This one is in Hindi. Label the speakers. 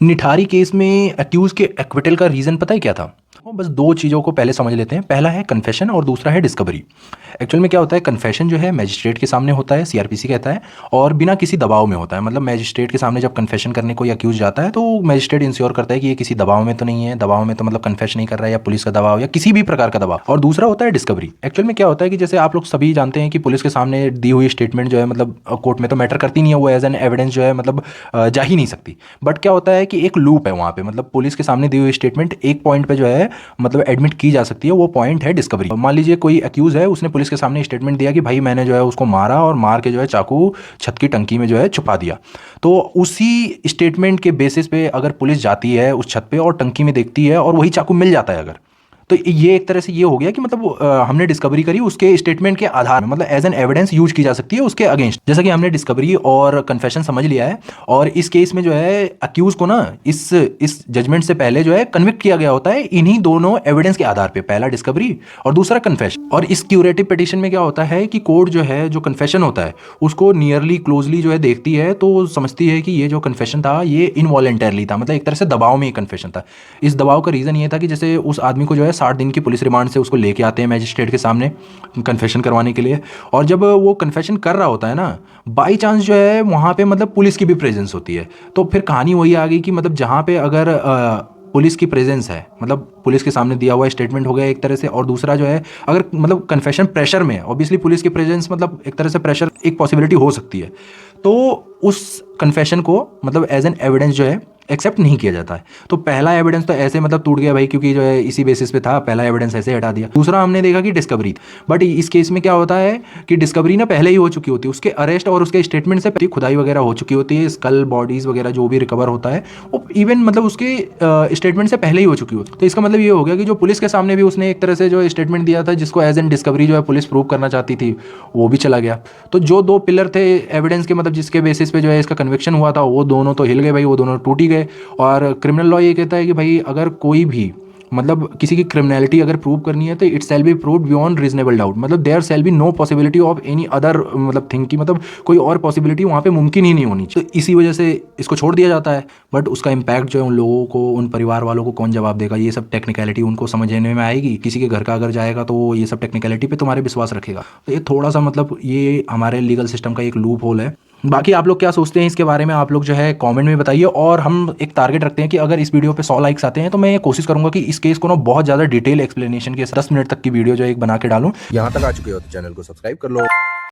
Speaker 1: निठारी केस में अक्यूज के एक्विटल का रीज़न पता है क्या था? वो बस दो चीज़ों को पहले समझ लेते हैं। पहला है कन्फेशन और दूसरा है डिस्कवरी। एक्चुअल में क्या होता है, कन्फेशन जो है मैजिस्ट्रेट के सामने होता है, सीआरपीसी कहता है, और बिना किसी दबाव में होता है। मतलब मैजिस्ट्रेट के सामने जब कन्फेशन करने कोई अक्यूज जाता है तो मैजिस्ट्रेट इंश्योर करता है कि ये किसी दबाव में तो नहीं है, दबाव में तो मतलब कन्फेश नहीं कर रहा है, या पुलिस का दबाव या किसी भी प्रकार का दबाव। और दूसरा होता है डिस्कवरी। एक्चुअल में क्या होता है कि जैसे आप लोग सभी जानते हैं कि पुलिस के सामने दी हुई स्टेटमेंट जो है मतलब कोर्ट में तो मैटर करती नहीं है, वो एज एन एविडेंस जो है मतलब जा ही नहीं सकती। बट क्या होता है कि एक लूप है वहाँ पे, मतलब पुलिस के सामने दी हुई स्टेटमेंट एक पॉइंट पे जो है मतलब एडमिट की जा सकती है, वो पॉइंट है डिस्कवरी। मान लीजिए कोई अक्यूज है, उसने पुलिस के सामने स्टेटमेंट दिया कि भाई मैंने जो है उसको मारा और मार के जो है चाकू छत की टंकी में जो है छुपा दिया। तो उसी स्टेटमेंट के बेसिस पे अगर पुलिस जाती है उस छत पे और टंकी में देखती है और वही चाकू मिल जाता है अगर, तो ये एक तरह से ये हो गया कि मतलब हमने डिस्कवरी करी उसके स्टेटमेंट के आधार में, मतलब एज एन एविडेंस यूज की जा सकती है उसके अगेंस्ट। जैसा कि हमने डिस्कवरी और कन्फेशन समझ लिया है, और इस केस में जो है अक्यूज को ना इस जजमेंट से पहले जो है कन्विक्ट किया गया होता है इन्हीं दोनों एविडेंस के आधार पे, पहला डिस्कवरी और दूसरा कन्फेशन। और इस क्यूरेटिव पिटीशन में क्या होता है कि कोर्ट जो है जो कन्फेशन होता है उसको नियरली क्लोजली जो है देखती है, तो समझती है कि ये जो कन्फेशन था ये इनवॉलेंटरली था, मतलब एक तरह से दबाव में ये कन्फेशन था। इस दबाव का रीज़न ये था कि जैसे उस आदमी को जो है 60 दिन की पुलिस रिमांड से उसको लेके आते हैं मैजिस्ट्रेट के सामने कन्फेशन करवाने के लिए, और जब वो कन्फेशन कर रहा होता है ना, बाई चांस जो है वहाँ पे मतलब पुलिस की भी प्रेजेंस होती है। तो फिर कहानी वही आ गई कि मतलब जहाँ पे अगर पुलिस की प्रेजेंस है, मतलब पुलिस के सामने दिया हुआ स्टेटमेंट हो गया एक तरह से, और दूसरा जो है अगर मतलब कन्फेशन प्रेशर में, ऑब्वियसली पुलिस की प्रेजेंस मतलब एक तरह से प्रेशर एक पॉसिबिलिटी हो सकती है, तो उस कन्फेशन को मतलब एज एन एविडेंस जो है एक्सेप्ट नहीं किया जाता है। तो पहला एविडेंस तो ऐसे मतलब टूट गया भाई, क्योंकि जो है इसी बेसिस पे था, पहला एविडेंस ऐसे हटा दिया। दूसरा हमने देखा कि डिस्कवरी, बट इस केस में क्या होता है कि डिस्कवरी ना पहले ही हो चुकी होती है, उसके अरेस्ट और उसके स्टेटमेंट से खुदाई वगैरह हो चुकी होती है, स्कल बॉडीज वगैरह जो भी रिकवर होता है वो इवन मतलब उसके स्टेटमेंट से पहले ही हो चुकी होती है। तो इसका मतलब ये हो गया कि जो पुलिस के सामने भी उसने एक तरह से जो स्टेटमेंट दिया था जिसको एज एन डिस्कवरी जो है पुलिस प्रूव करना चाहती थी, वो भी चला गया। तो जो दो पिलर थे एविडेंस के, मतलब जिसके बेसिस पे जो है इसका कन्विक्शन हुआ था, वो दोनों तो हिल गए भाई, वो दोनों टूट ही गए। और क्रिमिनल लॉ ये कहता है कि भाई अगर कोई भी मतलब किसी की क्रिमिनलिटी अगर प्रूव करनी है तो it shall be proved beyond reasonable doubt, मतलब there shall be no possibility of any other मतलब थिंग की, मतलब कोई और पॉसिबिलिटी वहाँ पे मुमकिन ही नहीं होनी चाहिए। तो इसी वजह से इसको छोड़ दिया जाता है। बट उसका इम्पैक्ट जो है उन लोगों को, उन परिवार वालों को कौन जवाब देगा, ये सब टेक्निकलिटी उनको समझने में आएगी। किसी के घर का अगर जाएगा तो ये सब टेक्निकलिटी पे तुम्हारे विश्वास रखेगा। तो ये थोड़ा सा मतलब ये हमारे लीगल सिस्टम का एक लूप होल है। बाकी आप लोग क्या सोचते हैं इसके बारे में, आप लोग जो है कमेंट में बताइए। और हम एक टारगेट रखते हैं कि अगर इस वीडियो पे 100 लाइक्स आते हैं तो मैं ये कोशिश करूंगा कि इस केस को ना बहुत ज़्यादा डिटेल एक्सप्लेनेशन के 10 मिनट तक की वीडियो जो एक बना के डालूं।
Speaker 2: यहाँ तक आ चुके हो तो चैनल को सब्सक्राइब कर लो।